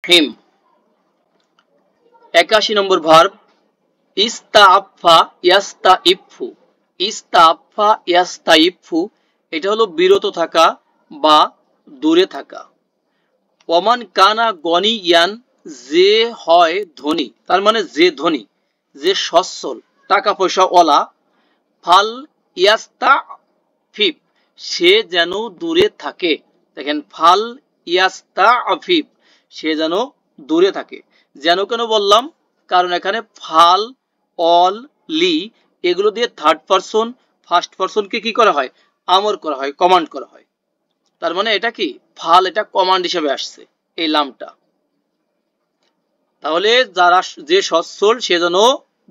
হিম। 81 নম্বর verb ইস্তাআফা ইয়াস্তাইফু। ইস্তাআফা ইয়াস্তাইফু এটা হলো বিরত থাকা বা দূরে থাকা। ওমান কানা গনিয়ান যে হয় ধনী, তার মানে যে ধনী, যে সচ্ছল, টাকা পয়সা ওয়ালা, ফাল ইয়াস্তাফিফ সে যেন দূরে থাকে। দেখেন ফাল ইয়াস্তাফিফ সে যেন দূরে থাকে। যেন কেন বললাম, কারণ এখানে ফাল, অল, লি এগুলো দিয়ে থার্ড পারসন ফার্স্ট পারসনকে কি করা হয়, আমর করা হয়, কমান্ড করা হয়। তার মানে এটা কি ফাল, এটা কমান্ড হিসেবে আসছে এই লামটা। তাহলে যারা যে সচ্ছল সে যেন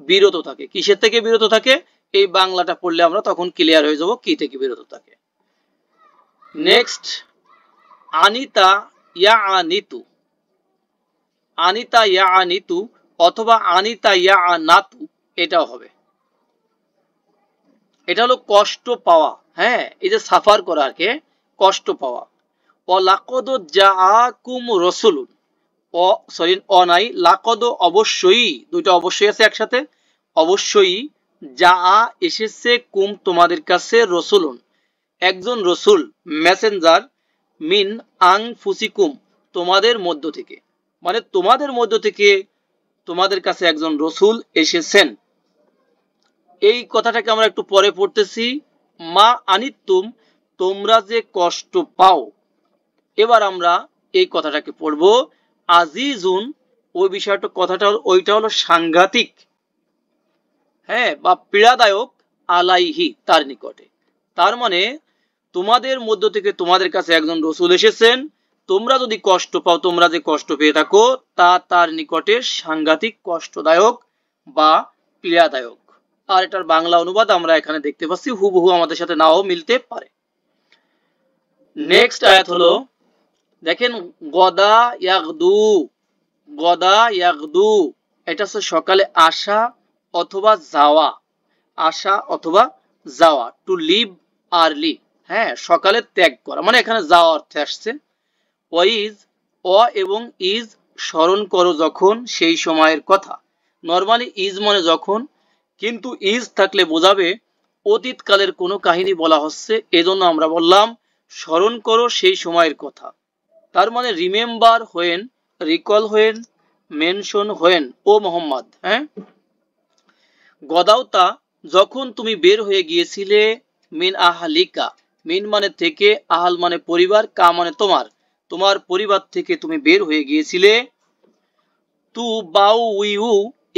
বিরত থাকে। কিসের থেকে বিরত থাকে, এই বাংলাটা পড়লে আমরা তখন ক্লিয়ার হয়ে যাব কি থেকে বিরত থাকে। নেক্সট আনিতা ইয়া আনিতু। আনিতা ইয়া আনিতু অথবা আনিতা ইয়া আনাতু এটাও হবে। এটা হলো কষ্ট পাওয়া। হ্যাঁ, এই যে সাফার করা আর কি, কষ্ট পাওয়া। অলাকদ জাআকুম রাসূলুন, অ নাই, লাকদ অবশ্যই, দুইটা অবশ্যই আছে একসাথে, অবশ্যই যা এসেছে কুম তোমাদের কাছে রসুলুন একজন রসুল, মেসেঞ্জার, মিন আনফুসিকুম তোমাদের মধ্য থেকে, মানে তোমাদের মধ্য থেকে তোমাদের কাছে একজন রসুল এসেছেন। এই কথাটাকে আমরা একটু পরে পড়তেছি। মা আনিতুম তোমরা যে কষ্ট পাও। এবার আমরা এই কথাটাকে পড়ব আজিজুন, ওই বিষয়টা কথাটা ওইটা হলো সাংঘাতিক, হ্যাঁ, বা পীড়াদায়ক, আলাইহি তার নিকটে। তার মানে তোমাদের মধ্য থেকে তোমাদের কাছে একজন রসুল এসেছেন, তোমরা যদি কষ্ট পাও, তোমরা যে কষ্ট পেয়ে থাকো তা তার নিকটে সাংঘাতিক, কষ্টদায়ক বা পীড়াদায়ক। আর এটার বাংলা অনুবাদ আমরা এখানে দেখতে পাচ্ছি, হুবহু আমাদের সাথে নাও মিলতে পারে। নেক্সট আয়াত হলো দেখেন গদা ইয়াগদু। গদা ইয়াগদু এটা হচ্ছে সকালে আসা অথবা যাওয়া, আসা অথবা যাওয়া, টু লিভ আর্লি, হ্যাঁ, সকালে ত্যাগ করা, মানে এখানে যাওয়া অর্থে আসছে। ওয়াইজ অ এবং ইজ স্মরণ করো যখন সেই সময়ের কথা। নরমালি ইজ মানে যখন, কিন্তু ইজ থাকলে বোঝাবে অতীতকালের কোনো কাহিনী বলা হচ্ছে, এজন্য আমরা বললাম স্মরণ করো সেই সময়ের কথা। তার মানে remember when, recall when, mention when ও মোহাম্মদ। হ্যাঁ, গদাউতা যখন তুমি বের হয়ে গিয়েছিলে, মিন আহালিকা, মিন মানে থেকে, আহাল মানে পরিবার, কা মানে তোমার, তোমার পরিবার থেকে তুমি বের হয়ে গিয়েছিলে। তু বাউ উইউ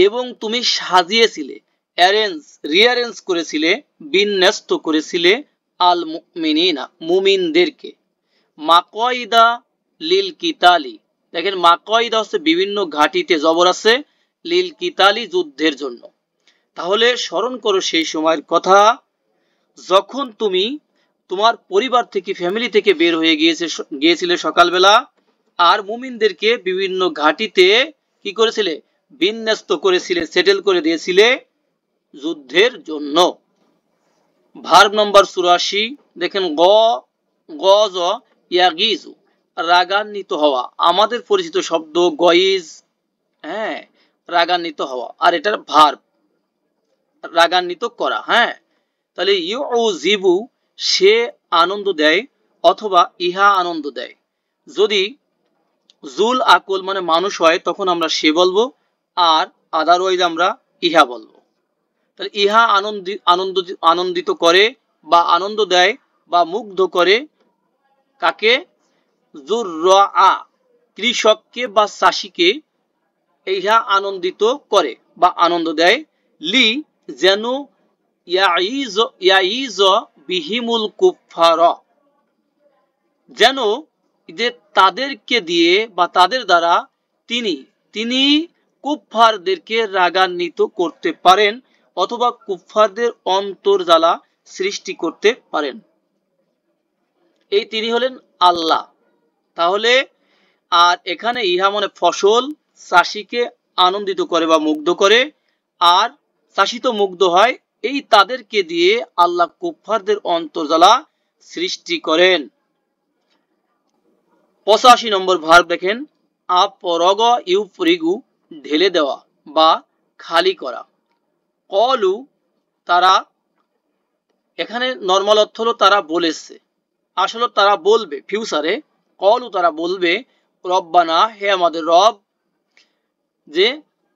এবং তুমি সাজিয়েছিলে, অ্যারেঞ্জ রিঅ্যারেঞ্জ করেছিলে, বিন্যস্ত করেছিলে, আল মুমিনিনা মুমিনদেরকে। মাকয়দা লিল কিতালি, দেখেন মাকয়দা হচ্ছে বিভিন্ন ঘাটিতে জবর আছে, লিল কিতালি যুদ্ধের জন্য। তাহলে স্মরণ করো সেই সময়ের কথা যখন তুমি তোমার পরিবার থেকে, ফ্যামিলি থেকে বের হয়ে গিয়েছিলে সকালবেলা, আর মুমিনদেরকে বিভিন্ন ঘাটিতে কি করেছিলে, বিন্যস্ত করেছিলে, সেটেল করে দিয়েছিলে যুদ্ধের জন্য। ভার্ব নম্বর 84 দেখেন গজ ইয়াগিজু রাগান্বিত হওয়া, আমাদের পরিচিত শব্দ গইজ, হ্যাঁ, রাগান্বিত হওয়া, আর এটার ভার্ব রাগান্বিত করা। হ্যাঁ, তাহলে ইউজিবু সে আনন্দ দেয় অথবা ইহা আনন্দ দেয়। যদি জুল আকল মানে মানুষ হয় তখন আমরা সে বলবো, আর আদারওয়াইজ আমরা ইহা বলবো। তাহলে ইহা আনন্দিত করে বা আনন্দ দেয় বা মুগ্ধ করে কাকে, জুররা কৃষককে বা চাষীকে ইহা আনন্দিত করে বা আনন্দ দেয়। লি যেন ইয়াইজ বিহিমুল কুফার, যেন যে তাদেরকে দিয়ে বা তাদের দ্বারা তিনি কুফফারদেরকে রাগান্বিত করতে পারেন অথবা কুফফারদের অন্তর্জ্বালা সৃষ্টি করতে পারেন। এই তিনি হলেন আল্লাহ। তাহলে আর এখানে ইহা মানে ফসল, চাষীকে আনন্দিত করে বা মুগ্ধ করে, আর চাষী তো মুগ্ধ হয়, এই তাদেরকে দিয়ে আল্লাহ কুফফারদের অন্তর্জ্বালা সৃষ্টি করেন। 85 নম্বর ভার্ব দেখেন আপরগ ইউফরিগু ঢেলে দেওয়া বা খালি করা। কলু তারা, এখানে নর্মাল অর্থ হলো তারা বলেছে, আসলে তারা বলবে ফিউচারে। কলু তারা বলবে রব্বানা হে আমাদের রব, যে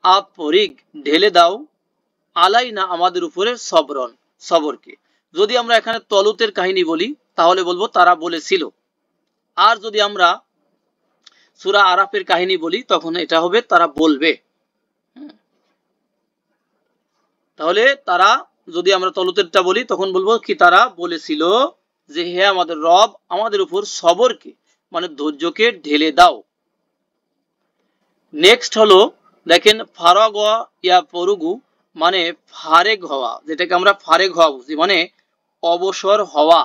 আপরিগ ঢেলে দাও, আলাইনা আমাদের উপরে সবরন সবরকে। যদি আমরা এখানে তলুতের কাহিনী বলি তাহলে বলবো তারা বলেছিল, আর যদি আমরা সূরা আরাফের কাহিনী বলি তখন এটা হবে তারা বলবে। তাহলে তারা, যদি আমরা তলুতেরটা বলি তখন বলবো কি তারা বলেছিল যে হে আমাদের রব আমাদের উপর সবরকে মানে ধৈর্যকে ঢেলে দাও। নেক্সট হলো দেখেন ফারাগ ইয়া পরুগু মানে ফারেগ হওয়া, যেটাকে আমরা ফারেগ হওয়া বুঝি, মানে অবসর হওয়া,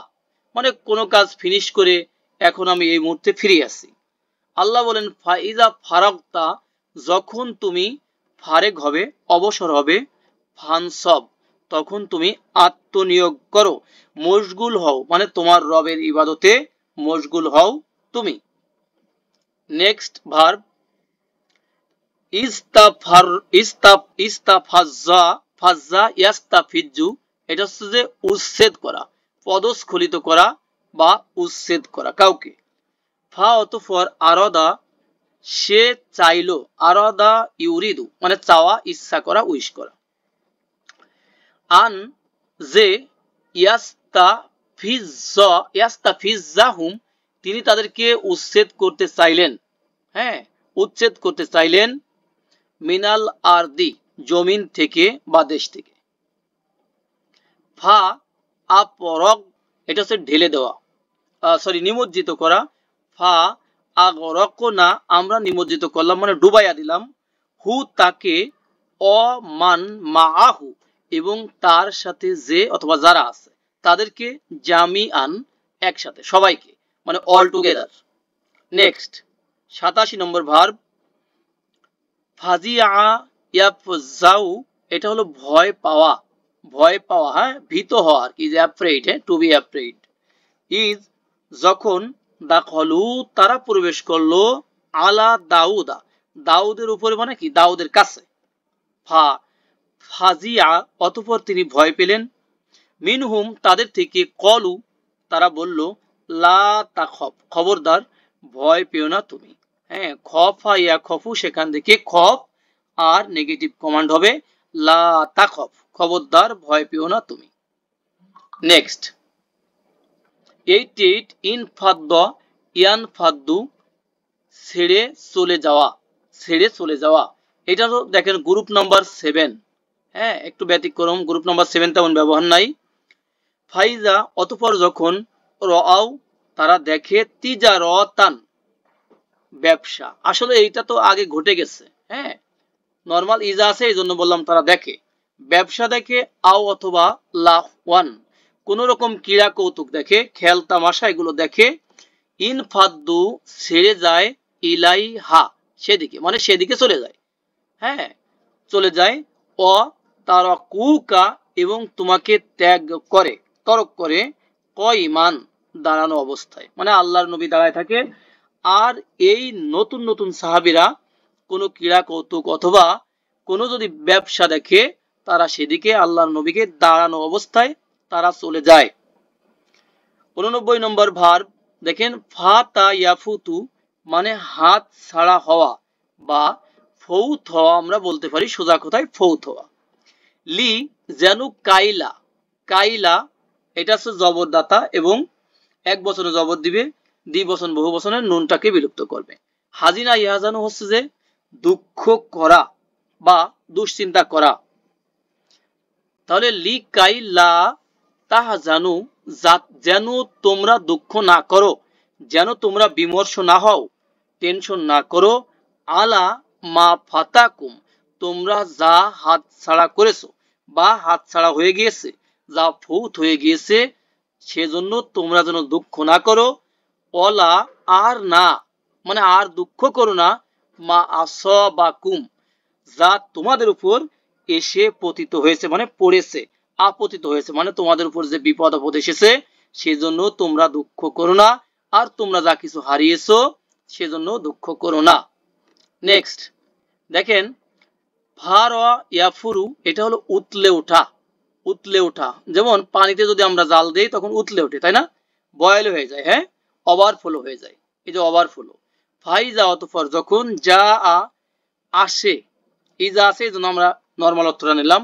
মানে কোনো কাজ ফিনিশ করে এখন আমি এই মুহূর্তে ফিরে আসি। আল্লাহ বলেন ফাইজা ফারাগতা, যখন তুমি ফারেগ হবে অবসর হবে, ফানসব তখন তুমি আত্মনিয়োগ করো, মশগুল হও মানে তোমার রবের ইবাদতে মশগুল হও তুমি। নেক্সট ভার্ব ইস্তাফার ইস্তাফাজ্জা ফাজ্জা ইয়াস্তাফিজ্জু, এটা হচ্ছে যে উচ্ছেদ করা, পদস্খলিত করা বা উচ্ছেদ করা কাউকে। ফা অতঃপর আরদা সে চাইলো, আরদা ইউরিদু মানে চাওয়া, ইচ্ছা করা, উইশ করা। আন যে ইয়াস্তাফিজ্জাহুম তিনি তাদেরকে উচ্ছেদ করতে চাইলেন, হ্যাঁ উচ্ছেদ করতে চাইলেন, মিনাল আরদি জমিন থেকে বা দেশ থেকে। ফা আপরগ এটা হচ্ছে ঢেলে দেওয়া, সরি নিমজ্জিত করা। ফা আগরকনা আমরা নিমজ্জিত করলাম মানে ডুবাইয়া দিলাম, হু তাকে, অমান মাআহু এবং তার সাথে যে অথবা যারা আছে তাদেরকে, জামিআন একসাথে সবাইকে মানে অল টুগেদার। নেক্সট 87 নম্বর ভার্ব ফাজিআ ইয়াফজাউ, এটা হলো ভয় পাওয়া, ভয় পাওয়া, হ্যাঁ ভীত হওয়া আর কি, যে অ্যাফ্রেড, হ্যাঁ টু বি অ্যাফ্রেড। ইজ যখন দাখলু তারা প্রবেশ করলো, আলা দাউদা দাউদের উপরে মানে কি দাউদের কাছে। ফা ফাজিয়া অতঃপর তিনি ভয় পেলেন, মিনহুম তাদের থেকে, কলু তারা বলল, লা তাখফ খবরদার ভয় পেও না তুমি, হ্যাঁ খফা ইয়া খফু সেখান থেকে খফ আর নেগেটিভ কমান্ড হবে লা তাখফ খবরদার ভয় পেও না তুমি। নেক্সট 88 ইনফাদ্দ ইয়ানফাদ্দু ছেড়ে চলে যাওয়া, ছেড়ে চলে যাওয়া। এটা তো দেখেন গ্রুপ নাম্বার 7, হ্যাঁ একটু ব্যতিক্রম, গ্রুপ নাম্বার 7 তেমন ব্যবহার নাই। ফাইজা অতঃপর যখন, রাও তারা দেখে, তিজারতান ব্যবসা, আসলে এইটা তো আগে ঘটে গেছে, হ্যাঁ নরমাল ইজা আছে এই জন্য বললাম তারা দেখে, ব্যবসা দেখে, আও অথবা লাহওয়ান কোন রকম ক্রীড়া কৌতুক দেখে, খেল তামাশা এগুলো দেখে, ইনফাদ্দু ছেড়ে যায়, ইলাইহা সেদিকে মানে সেদিকে চলে যায়, হ্যাঁ চলে যায়, অ তারাকুকা এবং তোমাকে ত্যাগ করে, তরক করে, কয়মান দাঁড়ানো অবস্থায় মানে আল্লাহর নবী দাঁড়ায় থাকে, আর এই নতুন নতুন সাহাবীরা কোনো ক্রীড়া কৌতুক অথবা কোনো যদি ব্যবসা দেখে তারা সেদিকে আল্লাহর নবীকে দাঁড়ানো অবস্থায় তারা চলে যায়। 89 নম্বর ভার্ব দেখেন ফাতা ইয়াফুতু মানে হাত ছাড়া হওয়া বা ফৌত হওয়া, আমরা বলতে পারি সোজা কথায় ফৌত হওয়া। লি যেন কাইলা, কাইলা এটা হচ্ছে জবরদাতা এবং এক বছরে জবর দিবে, দ্বিবচন বহু বচনের নুনটাকে বিলুপ্ত করবে। হাজিনা ইয়াজানু হচ্ছে যে দুঃখ করা বা দুশ্চিন্তা করা। তাহলে লি কাইলা তাহজানু যেন তোমরা দুঃখ না করো, যেন তোমরা বিমর্ষ না হও, টেনশন না করো, আলা মা ফাতাকুম তোমরা যা হাত ছাড়া করেছো বা হাত ছাড়া হয়ে গিয়েছে, যা ফৌত হয়ে গিয়েছে সেজন্য তোমরা যেন দুঃখ না করো, অলা আর না মানে আর দুঃখ করো না, মা আসবাকুম যা তোমাদের উপর এসে পতিত হয়েছে মানে পড়েছে, আপতিত হয়েছে মানে তোমাদের উপর যে বিপদ আপদ এসেছে সেজন্য তোমরা দুঃখ করো না, আর তোমরা যা কিছু হারিয়েছো সেজন্য দুঃখ করো না। নেক্সট দেখেন ফার ইয়াফুরু, এটা হলো উতলে ওঠা। উতলে ওঠা, যেমন পানিতে যদি আমরা জাল দেই তখন উতলে ওঠে, তাই না? বয়েল হয়ে যায়, হ্যাঁ, ওভারফ্লো হয়ে যায়, এই যে ওভারফ্লো। ফাইজা অতঃপর যখন, যা আসে, ইজা আসে এই জন্য আমরা নর্মাল অর্থটা নিলাম,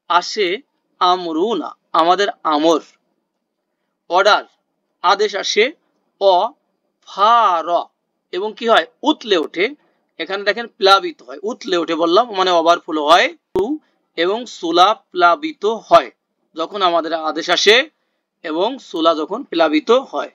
আসে আমরুনা আমাদের আমর, অর্ডার আদেশ আসে, অ ফার এবং কি হয় উতলে ওঠে। এখানে দেখেন প্লাবিত হয়, উতলে ওঠে বললাম মানে ওভারফ্লো হয়, এবং সুলা প্লাবিত হয় যখন আমাদের আদেশ আসে এবং সুলা যখন প্লাবিত হয়।